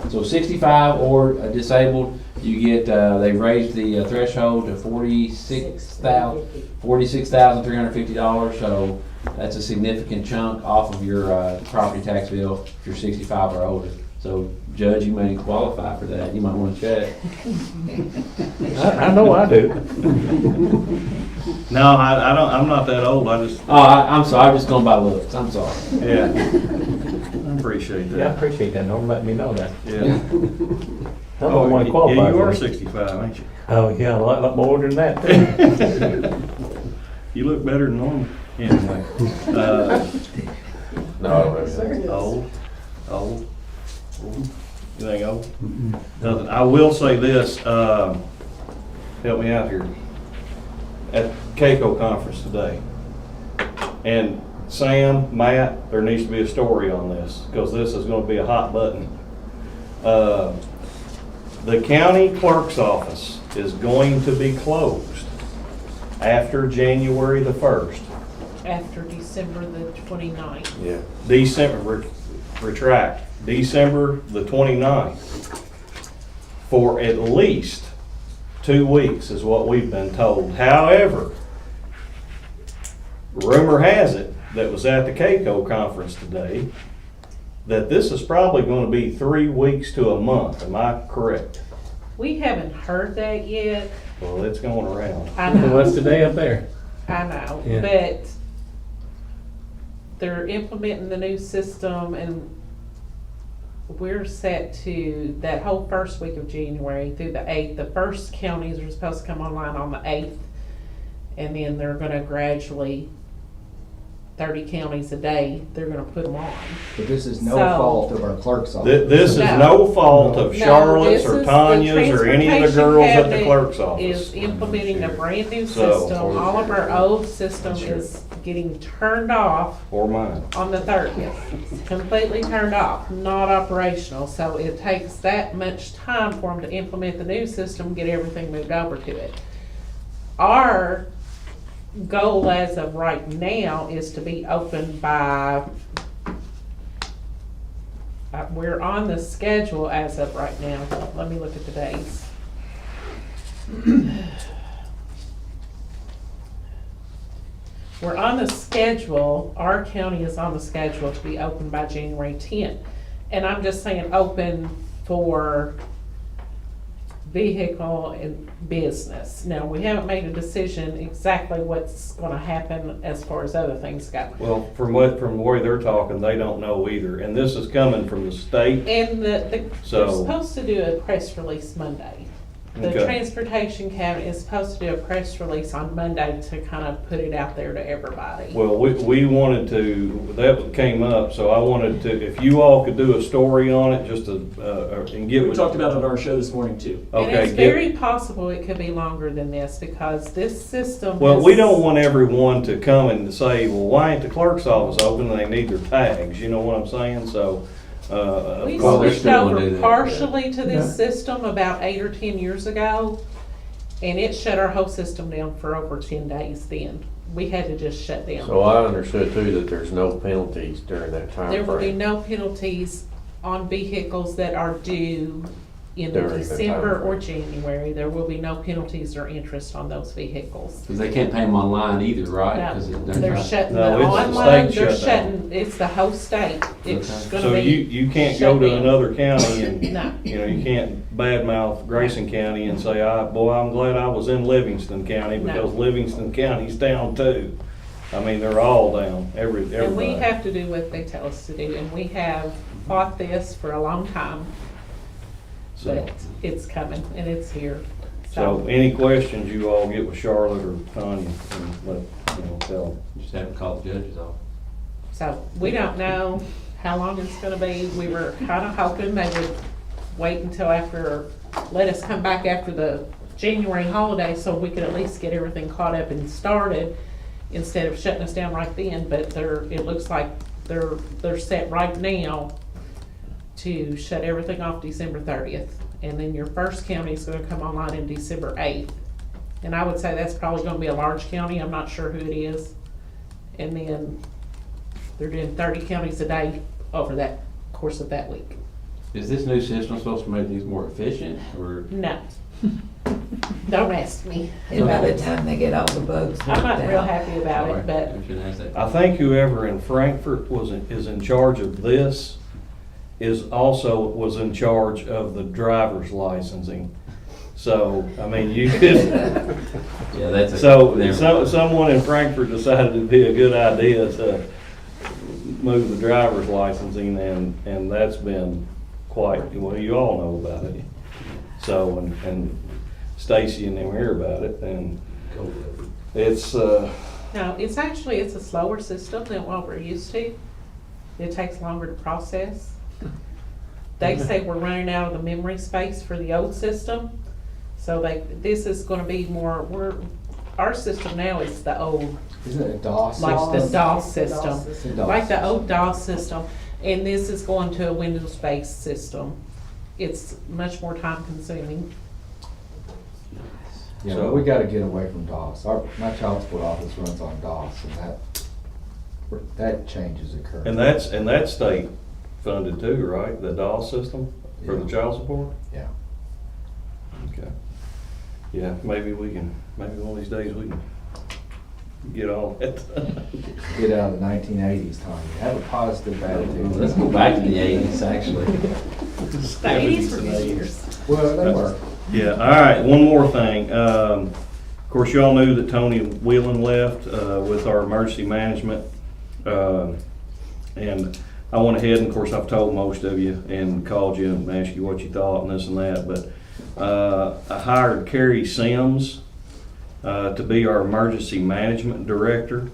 Speaker 2: So 65 or disabled, you get, they've raised the threshold to $46,350, so that's a significant chunk off of your property tax bill if you're 65 or older. So Judge, you may qualify for that, you might want to check.
Speaker 3: I know I do.
Speaker 1: No, I don't, I'm not that old. I just,
Speaker 2: I'm sorry, I'm just going by looks, I'm sorry.
Speaker 1: yeah. I appreciate
Speaker 3: Yeah, I
Speaker 1: that.
Speaker 3: appreciate that, Norm, letting me know that.
Speaker 1: Yeah.
Speaker 3: I'm the one
Speaker 1: Yeah,
Speaker 3: qualified.
Speaker 1: you
Speaker 3: for
Speaker 1: are
Speaker 3: it.
Speaker 1: 65, ain't you?
Speaker 3: Oh, yeah, a lot more than that.
Speaker 1: You look better than normal. Anyway,
Speaker 9: No, I don't have any.
Speaker 1: old. You think old? Nothing. I will say this, help me out here. At CAECO conference today, and Sam, Matt, there needs to be a story on this, because this is gonna be a hot button. The county clerk's office is going to be closed after January the 1st.
Speaker 5: After December the 29th.
Speaker 9: Yeah.
Speaker 1: Retract, December the 29th, for at least 2 weeks is what we've been told. However, rumor has it that was at the CAECO conference today that this is probably going to be 3 weeks to a month. Am I correct?
Speaker 5: We haven't heard that yet.
Speaker 1: Well, it's going around.
Speaker 5: I know.
Speaker 3: What's today up there?
Speaker 5: I know,
Speaker 3: Yeah.
Speaker 5: but they're implementing the new system and we're set to, that whole first week of January through the 8th, the first counties are supposed to come online on the 8th. And then they're gonna gradually, 30 counties a day, they're gonna put them on.
Speaker 8: But this is no
Speaker 5: So-
Speaker 8: fault of our clerk's office.
Speaker 1: This is no fault of
Speaker 5: No,
Speaker 1: Charlotte's
Speaker 5: this
Speaker 1: or
Speaker 5: is the
Speaker 1: Tanya's or any of the girls at the
Speaker 5: Transportation
Speaker 1: clerk's
Speaker 5: Cabinet
Speaker 1: office.
Speaker 5: is implementing a brand new
Speaker 1: So-
Speaker 5: system. All of our old system is getting turned off
Speaker 1: Or mine.
Speaker 5: on the 30th. Completely turned off, not operational. So it takes that much time for them to implement the new system, get everything moved over to it. Our goal as of right now is to be open by, we're on the schedule as of right now. Let me look at the days. We're on the schedule, our county is on the schedule to be open by January 10th. And I'm just saying open for vehicle and business. Now, we haven't made a decision exactly what's gonna happen as far as other things go.
Speaker 1: Well, from the way they're talking, they don't know either, and this is coming from the state.
Speaker 5: And they're
Speaker 1: So-
Speaker 5: supposed to do a press release Monday. The
Speaker 1: Okay.
Speaker 5: Transportation Cabinet is supposed to do a press release on Monday to kind of put it out there to everybody.
Speaker 1: Well, we wanted to, that came up, so I wanted to, if you all could do a story on it, just to, and get
Speaker 10: We
Speaker 1: with.
Speaker 10: talked about it on our show this morning too.
Speaker 5: And
Speaker 1: Okay,
Speaker 5: it's
Speaker 1: get,
Speaker 5: very possible it could be longer than this because this system.
Speaker 1: well,
Speaker 5: is-
Speaker 1: we don't want everyone to come and say, well, why ain't the clerk's office open, and they need their tags, you know what I'm saying, so, of
Speaker 5: We
Speaker 2: Well, they're
Speaker 1: course.
Speaker 5: switched
Speaker 2: still gonna do
Speaker 5: over
Speaker 2: that.
Speaker 5: partially to this system about 8 or 10 years ago. And it shut our whole system down for over 10 days then. We had to just shut down.
Speaker 9: So I understood too that there's no penalties during that time
Speaker 5: There will be
Speaker 9: frame.
Speaker 5: no penalties on vehicles that are due in
Speaker 9: During the
Speaker 5: December
Speaker 9: time
Speaker 5: or
Speaker 9: frame.
Speaker 5: January. There will be no penalties or interest on those vehicles.
Speaker 2: Because they can't pay them online either, right?
Speaker 5: No,
Speaker 2: 'Cause
Speaker 5: they're
Speaker 2: not-
Speaker 5: shutting the
Speaker 1: No, it's the
Speaker 5: online,
Speaker 1: state
Speaker 5: they're
Speaker 1: shutdown.
Speaker 5: shutting, it's the whole state. It's
Speaker 2: Okay.
Speaker 5: gonna
Speaker 1: So
Speaker 5: be.
Speaker 1: you can't go
Speaker 5: shut
Speaker 1: to
Speaker 5: down.
Speaker 1: another county and,
Speaker 5: No.
Speaker 1: you know, you can't badmouth Grayson County and say, boy, I'm glad I was in Livingston County,
Speaker 5: No.
Speaker 1: because Livingston County's down too. I mean, they're all down,
Speaker 5: And we
Speaker 1: everybody.
Speaker 5: have to do what they tell us to do, and we have fought this for a long time,
Speaker 1: So,
Speaker 5: but it's coming and it's here.
Speaker 1: so any questions, you all get with Charlotte or Tanya and let, tell them.
Speaker 2: Just have to call the judge's office.
Speaker 5: So we don't know how long it's gonna be. We were kinda hoping they would wait until after, let us come back after the January holiday so we could at least get everything caught up and started instead of shutting us down right then, but it looks like they're set right now to shut everything off December 30th. And then your first county is gonna come online in December 8th. And I would say that's probably gonna be a large county, I'm not sure who it is. And then they're doing 30 counties a day over that course of that week.
Speaker 2: Is this new system supposed to make these more efficient, or?
Speaker 5: No. Don't ask me.
Speaker 11: And by the time they get all the bugs
Speaker 5: I'm not
Speaker 11: worked
Speaker 5: real
Speaker 11: out.
Speaker 5: happy about it, but
Speaker 2: I shouldn't ask that.
Speaker 1: I think whoever in Frankfurt is in charge of this was in charge of the driver's licensing. So, I mean, you could,
Speaker 2: Yeah, that's a.
Speaker 1: someone in Frankfurt decided it'd be a good idea to move the driver's licensing, and that's been quite, well, you all know about it. So, and Stacy and them hear about it, and it's,
Speaker 5: no, it's a slower system than what we're used to. It takes longer to process. They say we're running out of the memory space for the old system. So this is gonna be more, our system now is the old,
Speaker 8: Isn't it a DOS?
Speaker 5: like the DOS system.
Speaker 8: It's a DOS
Speaker 5: Like the old
Speaker 8: system.
Speaker 5: DOS system, and this is going to a Windows-based system. It's much more time consuming.
Speaker 8: Yeah,
Speaker 1: So-
Speaker 8: but we gotta get away from DOS. My child support office runs on DOS, and that change is occurring.
Speaker 1: and that's state funded too, right? The DOS system for the
Speaker 8: Yeah.
Speaker 1: child support?
Speaker 8: Yeah.
Speaker 1: Okay. Yeah, maybe one of these days we can get all that.
Speaker 8: Get out of the 1980s, Tommy. Have a positive attitude.
Speaker 2: Let's go back to the 80s, actually.
Speaker 5: The 80s were good years.
Speaker 8: Well, they were.
Speaker 1: Yeah, all right, one more thing. Of course, y'all knew that Tony Whelan left with our emergency management. And I went ahead, and of course, I've told most of you and called you and asked you what you thought and this and that, but I hired Carrie Sims to be our emergency management director.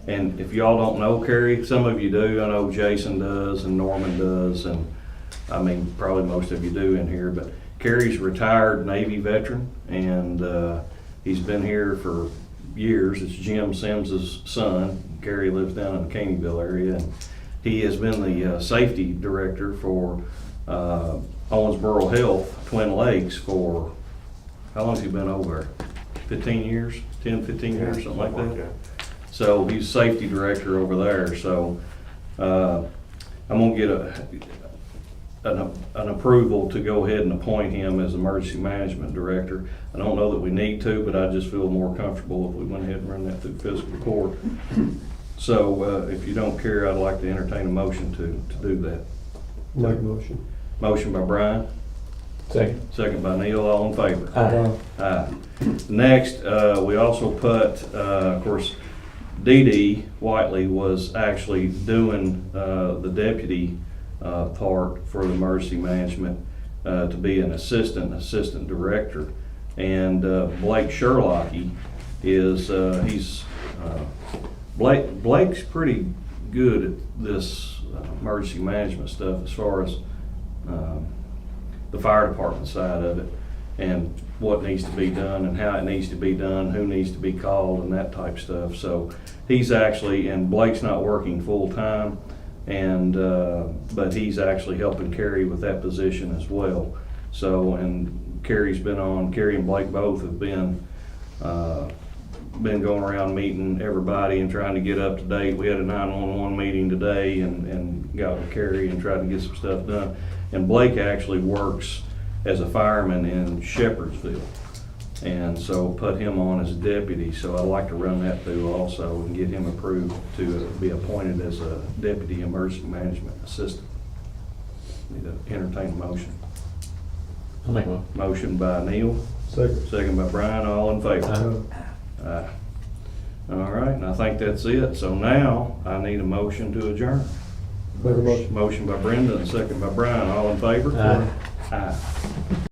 Speaker 1: And if y'all don't know Carrie, some of you do. I know Jason does and Norman does, and I mean, probably most of you do in here, but Carrie's a retired Navy veteran, and he's been here for years. It's Jim Sims's son. Carrie lives down in the Caneyville area, and he has been the safety director for Owensboro Health, Twin Lakes, for, how long has he been over there? 15 years, 10, 15 years, something like that. So he's safety director over there, so I'm gonna get an approval to go ahead and appoint him as emergency management director. I don't know that we need to, but I just feel more comfortable if we went ahead and run that through fiscal court. So if you don't care, I'd like to entertain a motion to do that.
Speaker 3: Make a motion.
Speaker 1: Motion by Brian,
Speaker 3: Second.
Speaker 1: second by Neil, all in favor?
Speaker 3: Aye.
Speaker 1: Aye. Next, we also put, of course, Dee Dee Whiteley was actually doing the deputy part for the emergency management to be an assistant director. And Blake Sherlocky is, Blake's pretty good at this emergency management stuff as far as the fire department side of it, and what needs to be done and how it needs to be done, who needs to be called and that type stuff. So he's actually, and Blake's not working full-time, and but he's actually helping Carrie with that position as well. So, and Carrie and Blake both have been going around meeting everybody and trying to get up to date. We had a 911 meeting today and got with Carrie and tried to get some stuff done. And Blake actually works as a fireman in Shepherdsville. And so put him on as a deputy. So I'd like to run that through also and get him approved to be appointed as a deputy emergency management assistant. Need to entertain a motion.
Speaker 3: I'll make one.
Speaker 1: Motion by Neil,
Speaker 3: Second.
Speaker 1: second by Brian, all in favor? Aye. All right, and I think that's it. So now I need a motion to adjourn. Motion by Brenda and second by Brian. All in favor?
Speaker 2: Aye.
Speaker 1: Aye.